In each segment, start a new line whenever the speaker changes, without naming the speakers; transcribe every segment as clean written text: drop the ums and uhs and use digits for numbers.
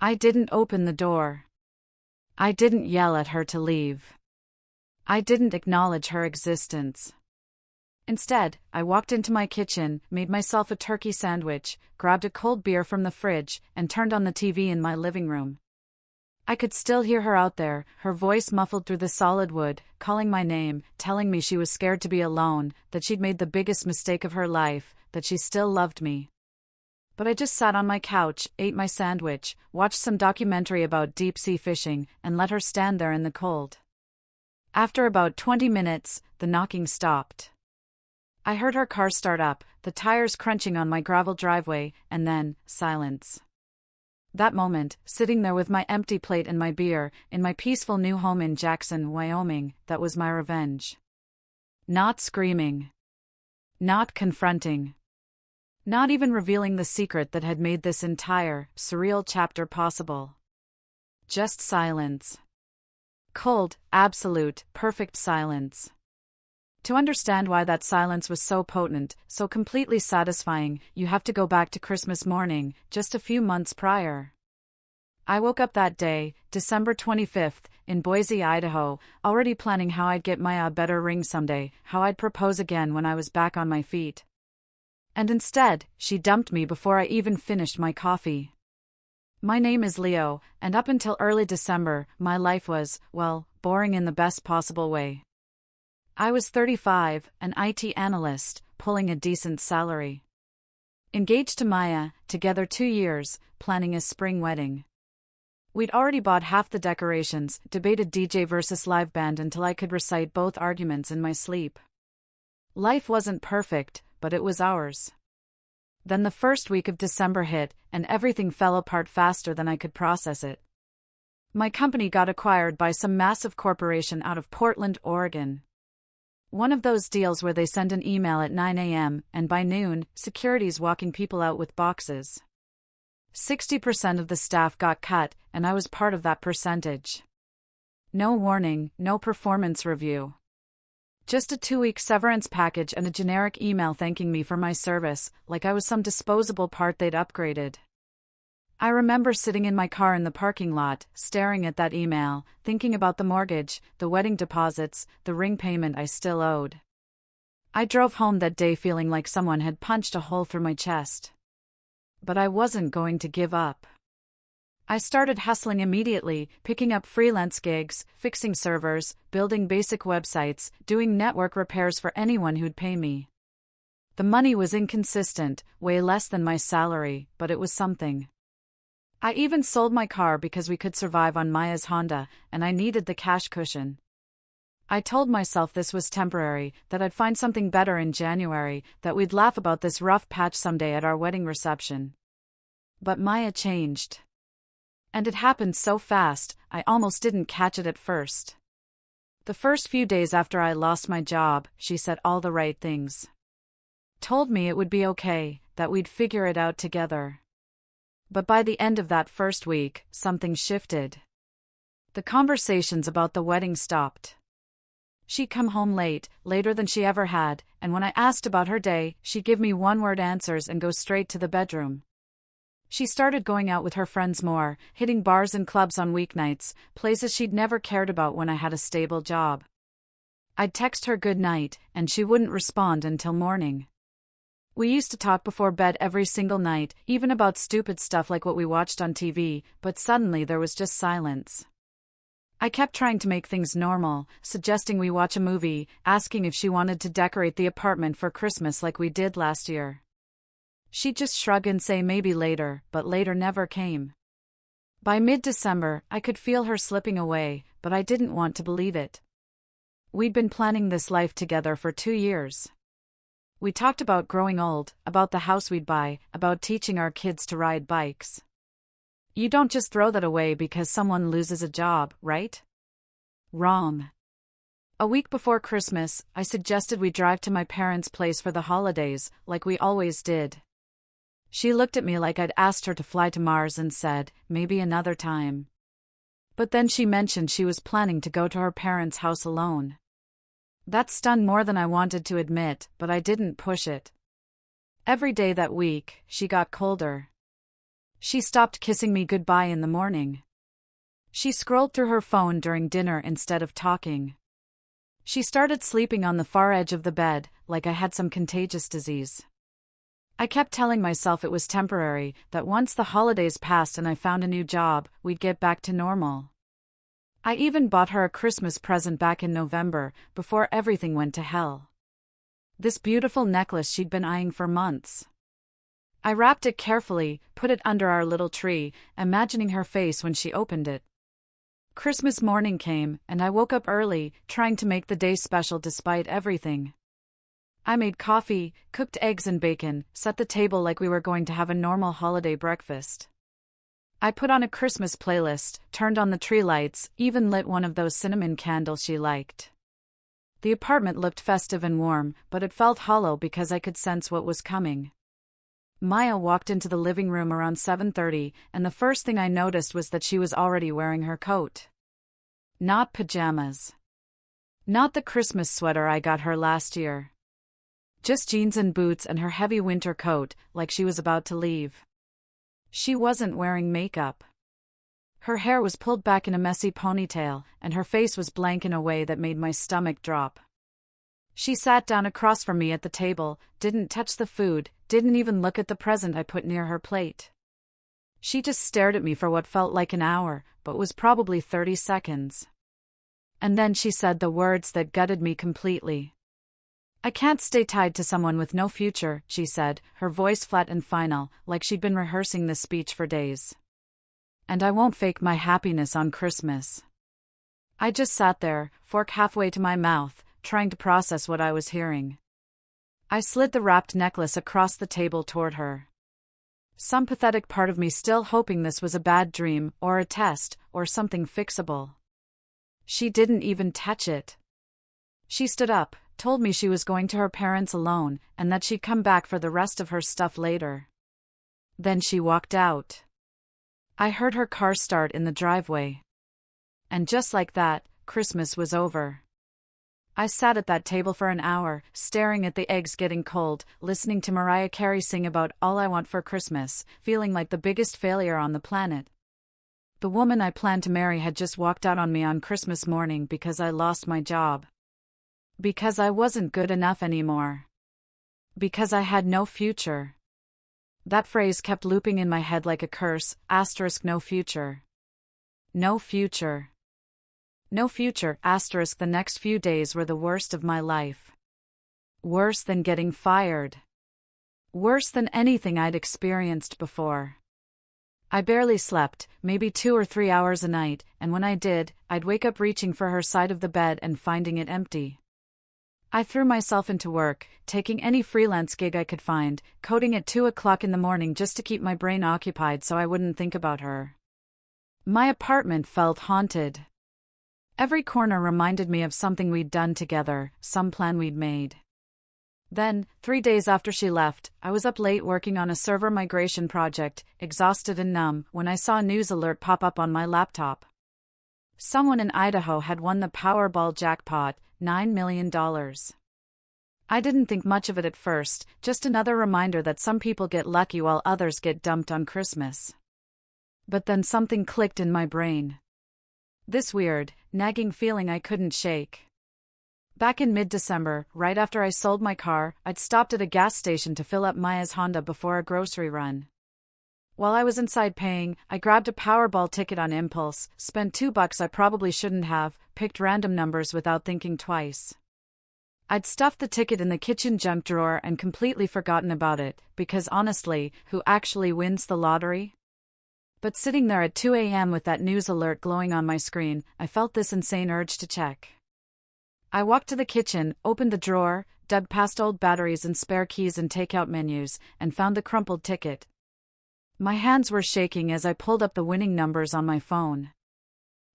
I didn't open the door. I didn't yell at her to leave. I didn't acknowledge her existence. Instead, I walked into my kitchen, made myself a turkey sandwich, grabbed a cold beer from the fridge, and turned on the TV in my living room. I could still hear her out there, her voice muffled through the solid wood, calling my name, telling me she was scared to be alone, that she'd made the biggest mistake of her life, that she still loved me. But I just sat on my couch, ate my sandwich, watched some documentary about deep-sea fishing, and let her stand there in the cold. After about 20 minutes, the knocking stopped. I heard her car start up, the tires crunching on my gravel driveway, and then, silence. That moment, sitting there with my empty plate and my beer, in my peaceful new home in Jackson, Wyoming, that was my revenge. Not screaming. Not confronting. Not even revealing the secret that had made this entire, surreal chapter possible. Just silence. Cold, absolute, perfect silence. To understand why that silence was so potent, so completely satisfying, you have to go back to Christmas morning, just a few months prior. I woke up that day, December 25th, in Boise, Idaho, already planning how I'd get Maya a better ring someday, how I'd propose again when I was back on my feet. And instead, she dumped me before I even finished my coffee. My name is Leo, and up until early December, my life was, well, boring in the best possible way. I was 35, an IT analyst, pulling a decent salary. Engaged to Maya, together 2 years, planning a spring wedding. We'd already bought half the decorations, debated DJ versus live band until I could recite both arguments in my sleep. Life wasn't perfect, but it was ours. Then the first week of December hit, and everything fell apart faster than I could process it. My company got acquired by some massive corporation out of Portland, Oregon. One of those deals where they send an email at 9 a.m., and by noon, security's walking people out with boxes. 60% of the staff got cut, and I was part of that percentage. No warning, no performance review. Just a 2-week severance package and a generic email thanking me for my service, like I was some disposable part they'd upgraded. I remember sitting in my car in the parking lot, staring at that email, thinking about the mortgage, the wedding deposits, the ring payment I still owed. I drove home that day feeling like someone had punched a hole through my chest. But I wasn't going to give up. I started hustling immediately, picking up freelance gigs, fixing servers, building basic websites, doing network repairs for anyone who'd pay me. The money was inconsistent, way less than my salary, but it was something. I even sold my car because we could survive on Maya's Honda, and I needed the cash cushion. I told myself this was temporary, that I'd find something better in January, that we'd laugh about this rough patch someday at our wedding reception. But Maya changed. And it happened so fast, I almost didn't catch it at first. The first few days after I lost my job, she said all the right things. Told me it would be okay, that we'd figure it out together. But by the end of that first week, something shifted. The conversations about the wedding stopped. She'd come home late, later than she ever had, and when I asked about her day, she'd give me one-word answers and go straight to the bedroom. She started going out with her friends more, hitting bars and clubs on weeknights, places she'd never cared about when I had a stable job. I'd text her good night, and she wouldn't respond until morning. We used to talk before bed every single night, even about stupid stuff like what we watched on TV, but suddenly there was just silence. I kept trying to make things normal, suggesting we watch a movie, asking if she wanted to decorate the apartment for Christmas like we did last year. She'd just shrug and say maybe later, but later never came. By mid-December, I could feel her slipping away, but I didn't want to believe it. We'd been planning this life together for 2 years. We talked about growing old, about the house we'd buy, about teaching our kids to ride bikes. You don't just throw that away because someone loses a job, right? Wrong. A week before Christmas, I suggested we drive to my parents' place for the holidays, like we always did. She looked at me like I'd asked her to fly to Mars and said, maybe another time. But then she mentioned she was planning to go to her parents' house alone. That stung more than I wanted to admit, but I didn't push it. Every day that week, she got colder. She stopped kissing me goodbye in the morning. She scrolled through her phone during dinner instead of talking. She started sleeping on the far edge of the bed, like I had some contagious disease. I kept telling myself it was temporary, that once the holidays passed and I found a new job, we'd get back to normal. I even bought her a Christmas present back in November, before everything went to hell. This beautiful necklace she'd been eyeing for months. I wrapped it carefully, put it under our little tree, imagining her face when she opened it. Christmas morning came, and I woke up early, trying to make the day special despite everything. I made coffee, cooked eggs and bacon, set the table like we were going to have a normal holiday breakfast. I put on a Christmas playlist, turned on the tree lights, even lit one of those cinnamon candles she liked. The apartment looked festive and warm, but it felt hollow because I could sense what was coming. Maya walked into the living room around 7:30, and the first thing I noticed was that she was already wearing her coat. Not pajamas. Not the Christmas sweater I got her last year. Just jeans and boots and her heavy winter coat, like she was about to leave. She wasn't wearing makeup. Her hair was pulled back in a messy ponytail, and her face was blank in a way that made my stomach drop. She sat down across from me at the table, didn't touch the food, didn't even look at the present I put near her plate. She just stared at me for what felt like an hour, but was probably 30 seconds. And then she said the words that gutted me completely. "I can't stay tied to someone with no future," she said, her voice flat and final, like she'd been rehearsing this speech for days. "And I won't fake my happiness on Christmas." I just sat there, fork halfway to my mouth, trying to process what I was hearing. I slid the wrapped necklace across the table toward her. Some pathetic part of me still hoping this was a bad dream, or a test, or something fixable. She didn't even touch it. She stood up, told me she was going to her parents alone, and that she'd come back for the rest of her stuff later. Then she walked out. I heard her car start in the driveway. And just like that, Christmas was over. I sat at that table for an hour, staring at the eggs getting cold, listening to Mariah Carey sing about "All I Want for Christmas," feeling like the biggest failure on the planet. The woman I planned to marry had just walked out on me on Christmas morning because I lost my job. Because I wasn't good enough anymore. Because I had no future. That phrase kept looping in my head like a curse, * no future. No future. No future, * the next few days were the worst of my life. Worse than getting fired. Worse than anything I'd experienced before. I barely slept, maybe 2 or 3 hours a night, and when I did, I'd wake up reaching for her side of the bed and finding it empty. I threw myself into work, taking any freelance gig I could find, coding at 2 o'clock in the morning just to keep my brain occupied so I wouldn't think about her. My apartment felt haunted. Every corner reminded me of something we'd done together, some plan we'd made. Then, 3 days after she left, I was up late working on a server migration project, exhausted and numb, when I saw a news alert pop up on my laptop. Someone in Idaho had won the Powerball jackpot, $9 million. I didn't think much of it at first, just another reminder that some people get lucky while others get dumped on Christmas. But then something clicked in my brain. This weird, nagging feeling I couldn't shake. Back in mid-December, right after I sold my car, I'd stopped at a gas station to fill up Maya's Honda before a grocery run. While I was inside paying, I grabbed a Powerball ticket on impulse, spent $2 I probably shouldn't have, picked random numbers without thinking twice. I'd stuffed the ticket in the kitchen junk drawer and completely forgotten about it, because honestly, who actually wins the lottery? But sitting there at 2 a.m. with that news alert glowing on my screen, I felt this insane urge to check. I walked to the kitchen, opened the drawer, dug past old batteries and spare keys and takeout menus, and found the crumpled ticket. My hands were shaking as I pulled up the winning numbers on my phone.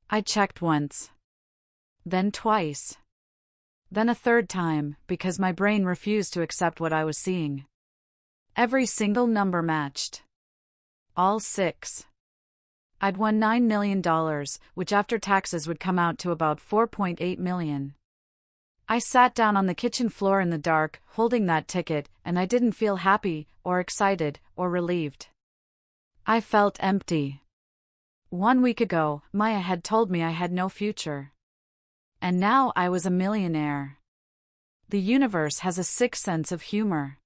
I checked once. Then twice. Then a third time, because my brain refused to accept what I was seeing. Every single number matched. All 6. I'd won $9 million, which after taxes would come out to about $4.8 million. I sat down on the kitchen floor in the dark, holding that ticket, and I didn't feel happy, or excited, or relieved. I felt empty. 1 week ago, Maya had told me I had no future. And now I was a millionaire. The universe has a sick sense of humor.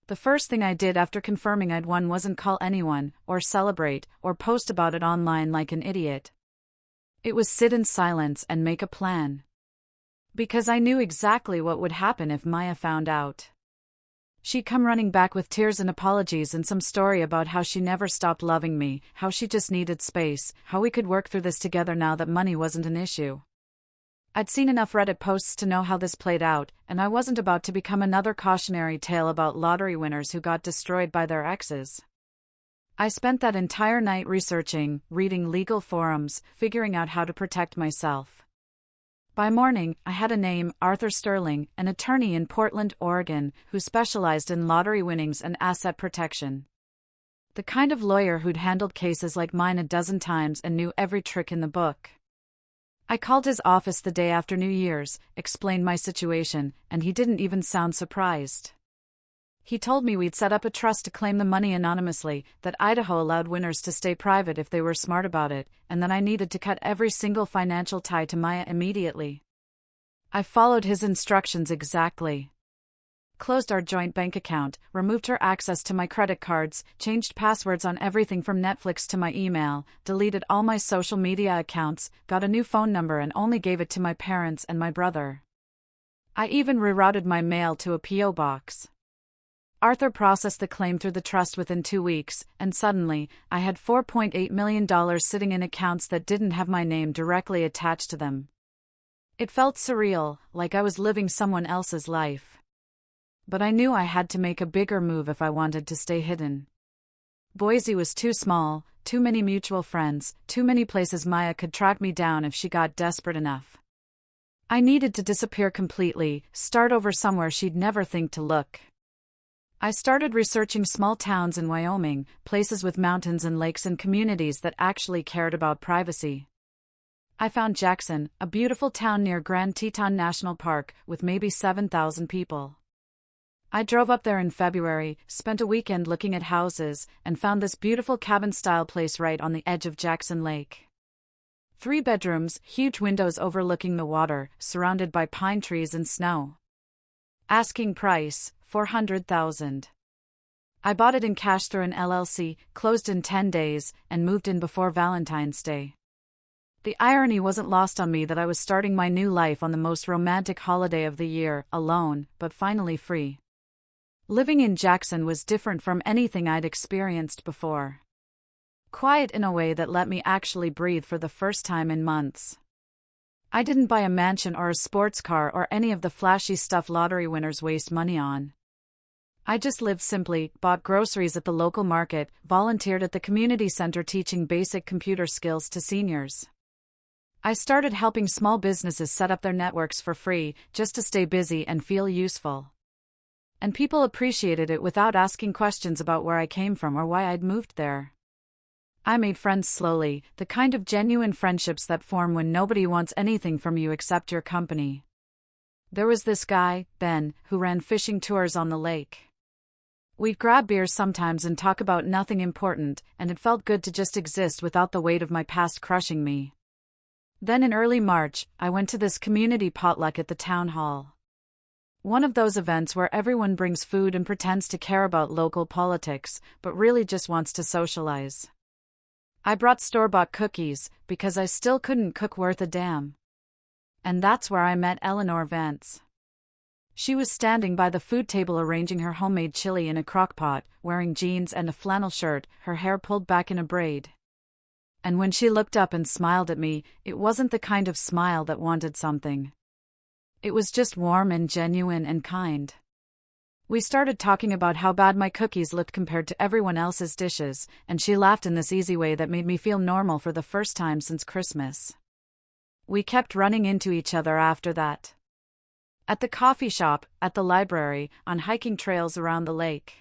The first thing I did after confirming I'd won wasn't call anyone, or celebrate, or post about it online like an idiot. It was sit in silence and make a plan. Because I knew exactly what would happen if Maya found out. She'd come running back with tears and apologies and some story about how she never stopped loving me, how she just needed space, how we could work through this together now that money wasn't an issue. I'd seen enough Reddit posts to know how this played out, and I wasn't about to become another cautionary tale about lottery winners who got destroyed by their exes. I spent that entire night researching, reading legal forums, figuring out how to protect myself. By morning, I had a name, Arthur Sterling, an attorney in Portland, Oregon, who specialized in lottery winnings and asset protection. The kind of lawyer who'd handled cases like mine a dozen times and knew every trick in the book. I called his office the day after New Year's, explained my situation, and he didn't even sound surprised. He told me we'd set up a trust to claim the money anonymously, that Idaho allowed winners to stay private if they were smart about it, and that I needed to cut every single financial tie to Maya immediately. I followed his instructions exactly. Closed our joint bank account, removed her access to my credit cards, changed passwords on everything from Netflix to my email, deleted all my social media accounts, got a new phone number and only gave it to my parents and my brother. I even rerouted my mail to a P.O. box. Arthur processed the claim through the trust within 2 weeks, and suddenly, I had $4.8 million sitting in accounts that didn't have my name directly attached to them. It felt surreal, like I was living someone else's life. But I knew I had to make a bigger move if I wanted to stay hidden. Boise was too small, too many mutual friends, too many places Maya could track me down if she got desperate enough. I needed to disappear completely, start over somewhere she'd never think to look. I started researching small towns in Wyoming, places with mountains and lakes and communities that actually cared about privacy. I found Jackson, a beautiful town near Grand Teton National Park, with maybe 7,000 people. I drove up there in February, spent a weekend looking at houses, and found this beautiful cabin-style place right on the edge of Jackson Lake. 3 bedrooms, huge windows overlooking the water, surrounded by pine trees and snow. Asking price, $400,000. I bought it in cash through an LLC, closed in 10 days, and moved in before Valentine's Day. The irony wasn't lost on me that I was starting my new life on the most romantic holiday of the year, alone, but finally free. Living in Jackson was different from anything I'd experienced before. Quiet in a way that let me actually breathe for the first time in months. I didn't buy a mansion or a sports car or any of the flashy stuff lottery winners waste money on. I just lived simply, bought groceries at the local market, volunteered at the community center teaching basic computer skills to seniors. I started helping small businesses set up their networks for free, just to stay busy and feel useful. And people appreciated it without asking questions about where I came from or why I'd moved there. I made friends slowly, the kind of genuine friendships that form when nobody wants anything from you except your company. There was this guy, Ben, who ran fishing tours on the lake. We'd grab beers sometimes and talk about nothing important, and it felt good to just exist without the weight of my past crushing me. Then in early March, I went to this community potluck at the town hall. One of those events where everyone brings food and pretends to care about local politics, but really just wants to socialize. I brought store-bought cookies, because I still couldn't cook worth a damn. And that's where I met Eleanor Vance. She was standing by the food table arranging her homemade chili in a crock-pot, wearing jeans and a flannel shirt, her hair pulled back in a braid. And when she looked up and smiled at me, it wasn't the kind of smile that wanted something. It was just warm and genuine and kind. We started talking about how bad my cookies looked compared to everyone else's dishes, and she laughed in this easy way that made me feel normal for the first time since Christmas. We kept running into each other after that. At the coffee shop, at the library, on hiking trails around the lake.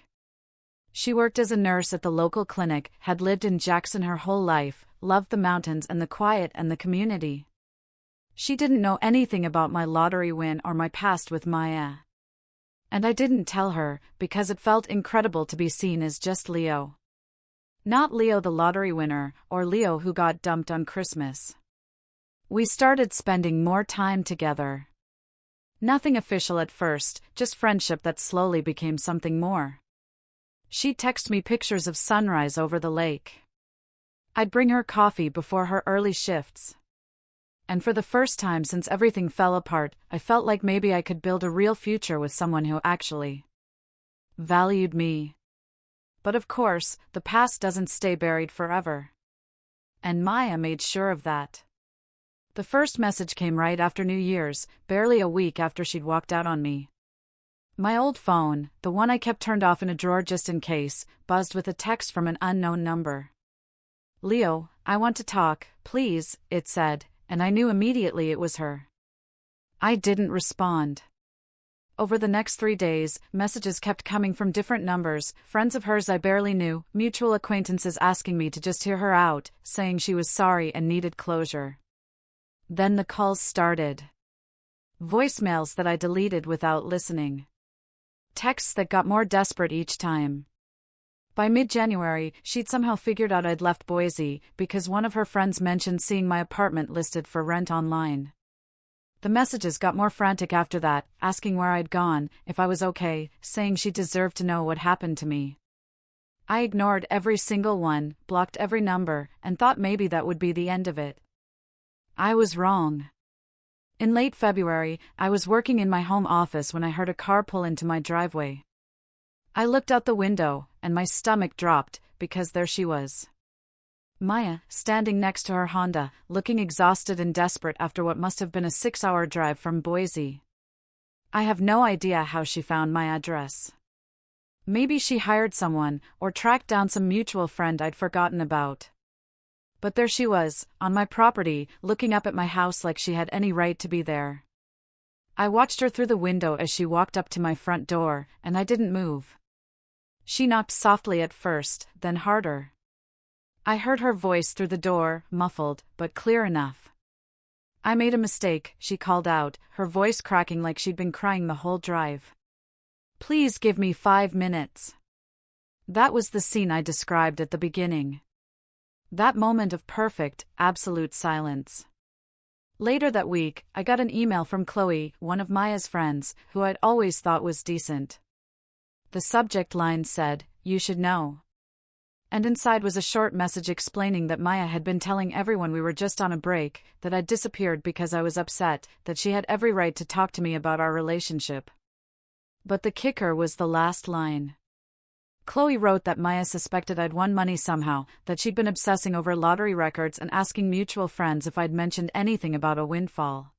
She worked as a nurse at the local clinic, had lived in Jackson her whole life, loved the mountains and the quiet and the community. She didn't know anything about my lottery win or my past with Maya. And I didn't tell her, because it felt incredible to be seen as just Leo. Not Leo the lottery winner, or Leo who got dumped on Christmas. We started spending more time together. Nothing official at first, just friendship that slowly became something more. She'd text me pictures of sunrise over the lake. I'd bring her coffee before her early shifts. And for the first time since everything fell apart, I felt like maybe I could build a real future with someone who actually valued me. But of course, the past doesn't stay buried forever. And Maya made sure of that. The first message came right after New Year's, barely a week after she'd walked out on me. My old phone, the one I kept turned off in a drawer just in case, buzzed with a text from an unknown number. "Leo, I want to talk, please," it said, and I knew immediately it was her. I didn't respond. Over the next 3 days, messages kept coming from different numbers, friends of hers I barely knew, mutual acquaintances asking me to just hear her out, saying she was sorry and needed closure. Then the calls started. Voicemails that I deleted without listening. Texts that got more desperate each time. By mid-January, she'd somehow figured out I'd left Boise because one of her friends mentioned seeing my apartment listed for rent online. The messages got more frantic after that, asking where I'd gone, if I was okay, saying she deserved to know what happened to me. I ignored every single one, blocked every number, and thought maybe that would be the end of it. I was wrong. In late February, I was working in my home office when I heard a car pull into my driveway. I looked out the window, and my stomach dropped, because there she was. Maya, standing next to her Honda, looking exhausted and desperate after what must have been a 6-hour drive from Boise. I have no idea how she found my address. Maybe she hired someone, or tracked down some mutual friend I'd forgotten about. But there she was, on my property, looking up at my house like she had any right to be there. I watched her through the window as she walked up to my front door, and I didn't move. She knocked softly at first, then harder. I heard her voice through the door, muffled, but clear enough. "I made a mistake," she called out, her voice cracking like she'd been crying the whole drive. "Please give me 5 minutes." That was the scene I described at the beginning. That moment of perfect, absolute silence. Later that week, I got an email from Chloe, one of Maya's friends, who I'd always thought was decent. The subject line said, "You should know." And inside was a short message explaining that Maya had been telling everyone we were just on a break, that I'd disappeared because I was upset, that she had every right to talk to me about our relationship. But the kicker was the last line. Chloe wrote that Maya suspected I'd won money somehow, that she'd been obsessing over lottery records and asking mutual friends if I'd mentioned anything about a windfall.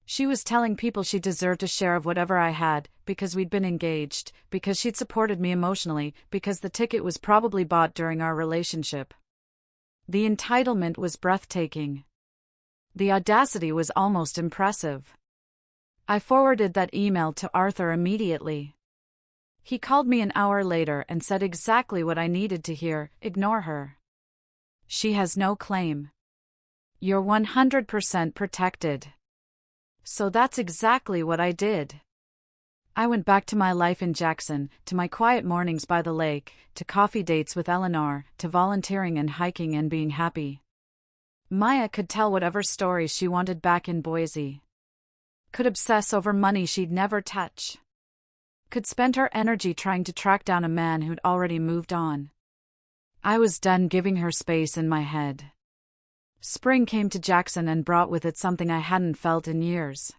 She was telling people she deserved a share of whatever I had, because we'd been engaged, because she'd supported me emotionally, because the ticket was probably bought during our relationship. The entitlement was breathtaking. The audacity was almost impressive. I forwarded that email to Arthur immediately. He called me an hour later and said exactly what I needed to hear: ignore her. She has no claim. You're 100% protected. So that's exactly what I did. I went back to my life in Jackson, to my quiet mornings by the lake, to coffee dates with Eleanor, to volunteering and hiking and being happy. Maya could tell whatever stories she wanted back in Boise. Could obsess over money she'd never touch. Could spend her energy trying to track down a man who'd already moved on. I was done giving her space in my head. Spring came to Jackson and brought with it something I hadn't felt in years.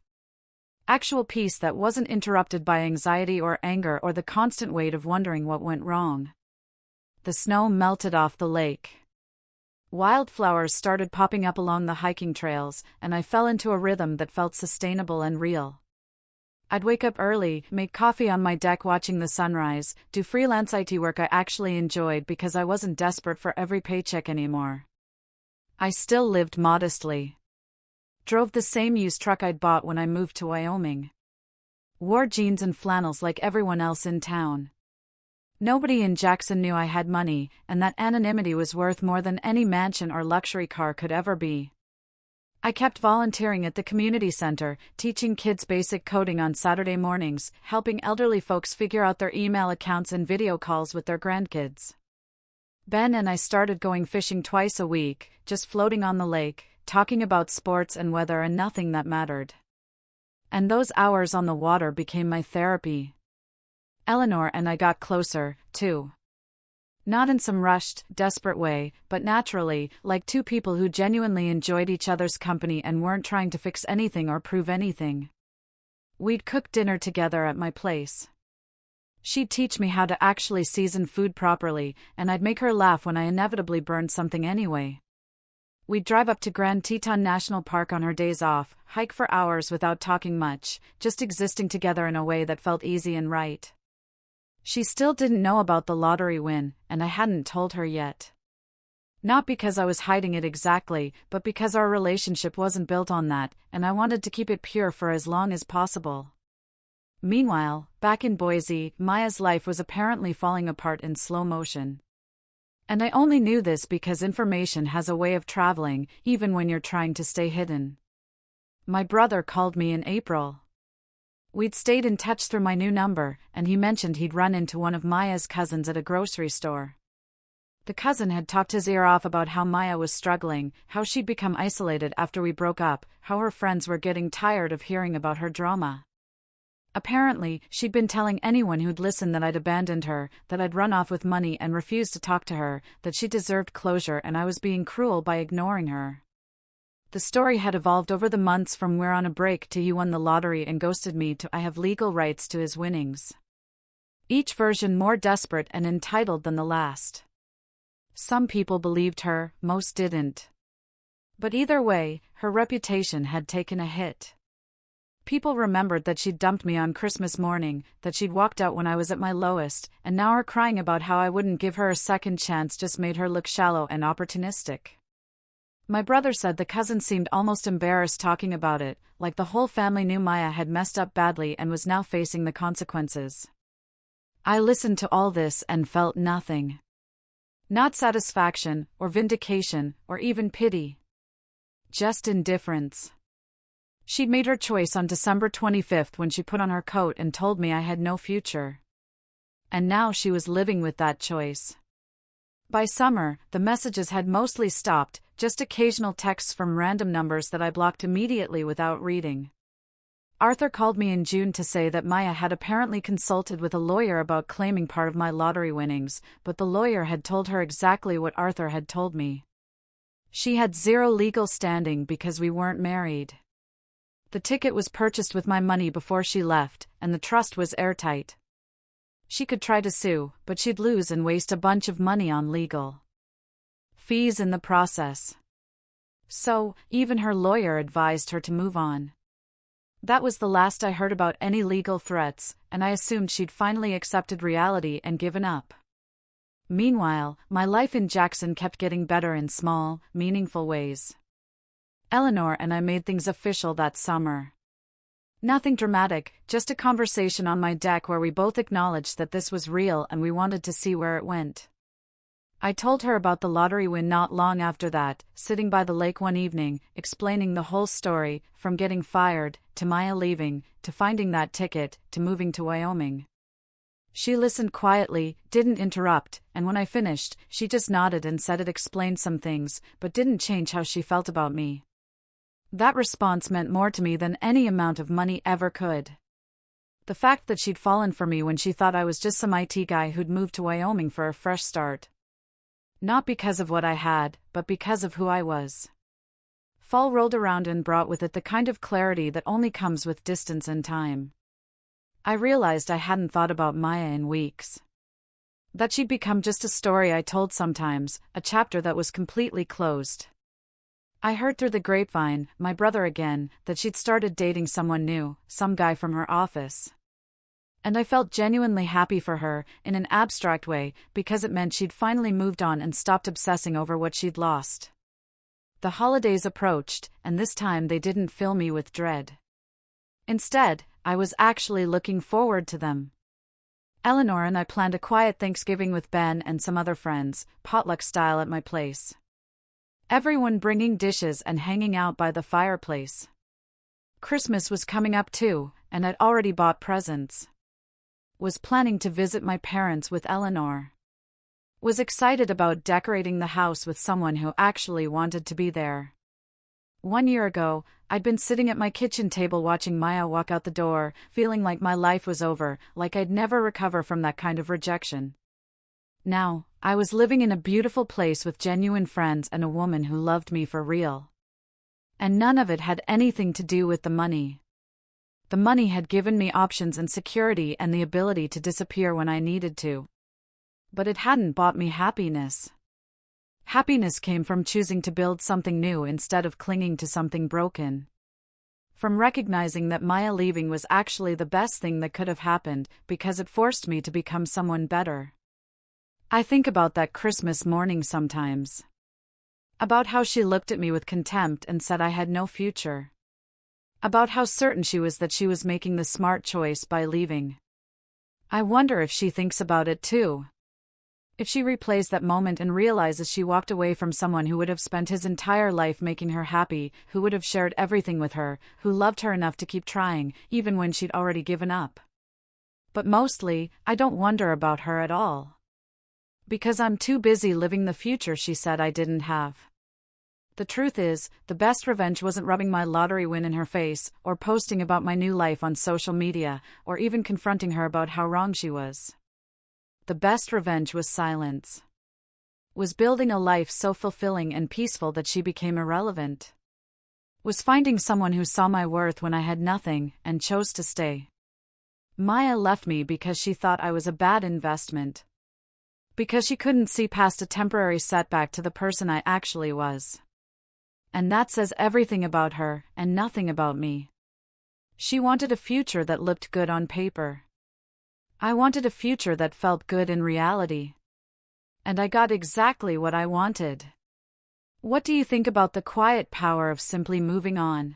Actual peace that wasn't interrupted by anxiety or anger or the constant weight of wondering what went wrong. The snow melted off the lake. Wildflowers started popping up along the hiking trails, and I fell into a rhythm that felt sustainable and real. I'd wake up early, make coffee on my deck watching the sunrise, do freelance IT work I actually enjoyed because I wasn't desperate for every paycheck anymore. I still lived modestly. Drove the same used truck I'd bought when I moved to Wyoming. Wore jeans and flannels like everyone else in town. Nobody in Jackson knew I had money, and that anonymity was worth more than any mansion or luxury car could ever be. I kept volunteering at the community center, teaching kids basic coding on Saturday mornings, helping elderly folks figure out their email accounts and video calls with their grandkids. Ben and I started going fishing twice a week, just floating on the lake, talking about sports and weather and nothing that mattered. And those hours on the water became my therapy. Eleanor and I got closer, too. Not in some rushed, desperate way, but naturally, like two people who genuinely enjoyed each other's company and weren't trying to fix anything or prove anything. We'd cook dinner together at my place. She'd teach me how to actually season food properly, and I'd make her laugh when I inevitably burned something anyway. We'd drive up to Grand Teton National Park on her days off, hike for hours without talking much, just existing together in a way that felt easy and right. She still didn't know about the lottery win, and I hadn't told her yet. Not because I was hiding it exactly, but because our relationship wasn't built on that, and I wanted to keep it pure for as long as possible. Meanwhile, back in Boise, Maya's life was apparently falling apart in slow motion. And I only knew this because information has a way of traveling, even when you're trying to stay hidden. My brother called me in April. We'd stayed in touch through my new number, and he mentioned he'd run into one of Maya's cousins at a grocery store. The cousin had talked his ear off about how Maya was struggling, how she'd become isolated after we broke up, how her friends were getting tired of hearing about her drama. Apparently, she'd been telling anyone who'd listen that I'd abandoned her, that I'd run off with money and refused to talk to her, that she deserved closure and I was being cruel by ignoring her. The story had evolved over the months from we're on a break to he won the lottery and ghosted me to I have legal rights to his winnings. Each version more desperate and entitled than the last. Some people believed her, most didn't. But either way, her reputation had taken a hit. People remembered that she'd dumped me on Christmas morning, that she'd walked out when I was at my lowest, and now her crying about how I wouldn't give her a second chance just made her look shallow and opportunistic. My brother said the cousin seemed almost embarrassed talking about it, like the whole family knew Maya had messed up badly and was now facing the consequences. I listened to all this and felt nothing. Not satisfaction, or vindication, or even pity. Just indifference. She'd made her choice on December 25th when she put on her coat and told me I had no future. And now she was living with that choice. By summer, the messages had mostly stopped, just occasional texts from random numbers that I blocked immediately without reading. Arthur called me in June to say that Maya had apparently consulted with a lawyer about claiming part of my lottery winnings, but the lawyer had told her exactly what Arthur had told me. She had zero legal standing because we weren't married. The ticket was purchased with my money before she left, and the trust was airtight. She could try to sue, but she'd lose and waste a bunch of money on legal fees in the process. So, even her lawyer advised her to move on. That was the last I heard about any legal threats, and I assumed she'd finally accepted reality and given up. Meanwhile, my life in Jackson kept getting better in small, meaningful ways. Eleanor and I made things official that summer. Nothing dramatic, just a conversation on my deck where we both acknowledged that this was real and we wanted to see where it went. I told her about the lottery win not long after that, sitting by the lake one evening, explaining the whole story, from getting fired, to Maya leaving, to finding that ticket, to moving to Wyoming. She listened quietly, didn't interrupt, and when I finished, she just nodded and said it explained some things, but didn't change how she felt about me. That response meant more to me than any amount of money ever could. The fact that she'd fallen for me when she thought I was just some IT guy who'd moved to Wyoming for a fresh start. Not because of what I had, but because of who I was. Fall rolled around and brought with it the kind of clarity that only comes with distance and time. I realized I hadn't thought about Maya in weeks. That she'd become just a story I told sometimes, a chapter that was completely closed. I heard through the grapevine, my brother again, that she'd started dating someone new, some guy from her office. And I felt genuinely happy for her, in an abstract way, because it meant she'd finally moved on and stopped obsessing over what she'd lost. The holidays approached, and this time they didn't fill me with dread. Instead, I was actually looking forward to them. Eleanor and I planned a quiet Thanksgiving with Ben and some other friends, potluck style at my place. Everyone bringing dishes and hanging out by the fireplace. Christmas was coming up too, and I'd already bought presents. Was planning to visit my parents with Eleanor. Was excited about decorating the house with someone who actually wanted to be there. 1 year ago, I'd been sitting at my kitchen table watching Maya walk out the door, feeling like my life was over, like I'd never recover from that kind of rejection. Now, I was living in a beautiful place with genuine friends and a woman who loved me for real. And none of it had anything to do with the money. The money had given me options and security and the ability to disappear when I needed to. But it hadn't bought me happiness. Happiness came from choosing to build something new instead of clinging to something broken. From recognizing that Maya leaving was actually the best thing that could have happened, because it forced me to become someone better. I think about that Christmas morning sometimes. About how she looked at me with contempt and said I had no future. About how certain she was that she was making the smart choice by leaving. I wonder if she thinks about it too. If she replays that moment and realizes she walked away from someone who would have spent his entire life making her happy, who would have shared everything with her, who loved her enough to keep trying, even when she'd already given up. But mostly, I don't wonder about her at all. Because I'm too busy living the future she said I didn't have. The truth is, the best revenge wasn't rubbing my lottery win in her face, or posting about my new life on social media, or even confronting her about how wrong she was. The best revenge was silence. Was building a life so fulfilling and peaceful that she became irrelevant. Was finding someone who saw my worth when I had nothing, and chose to stay. Maya left me because she thought I was a bad investment. Because she couldn't see past a temporary setback to the person I actually was. And that says everything about her, and nothing about me. She wanted a future that looked good on paper. I wanted a future that felt good in reality. And I got exactly what I wanted. What do you think about the quiet power of simply moving on?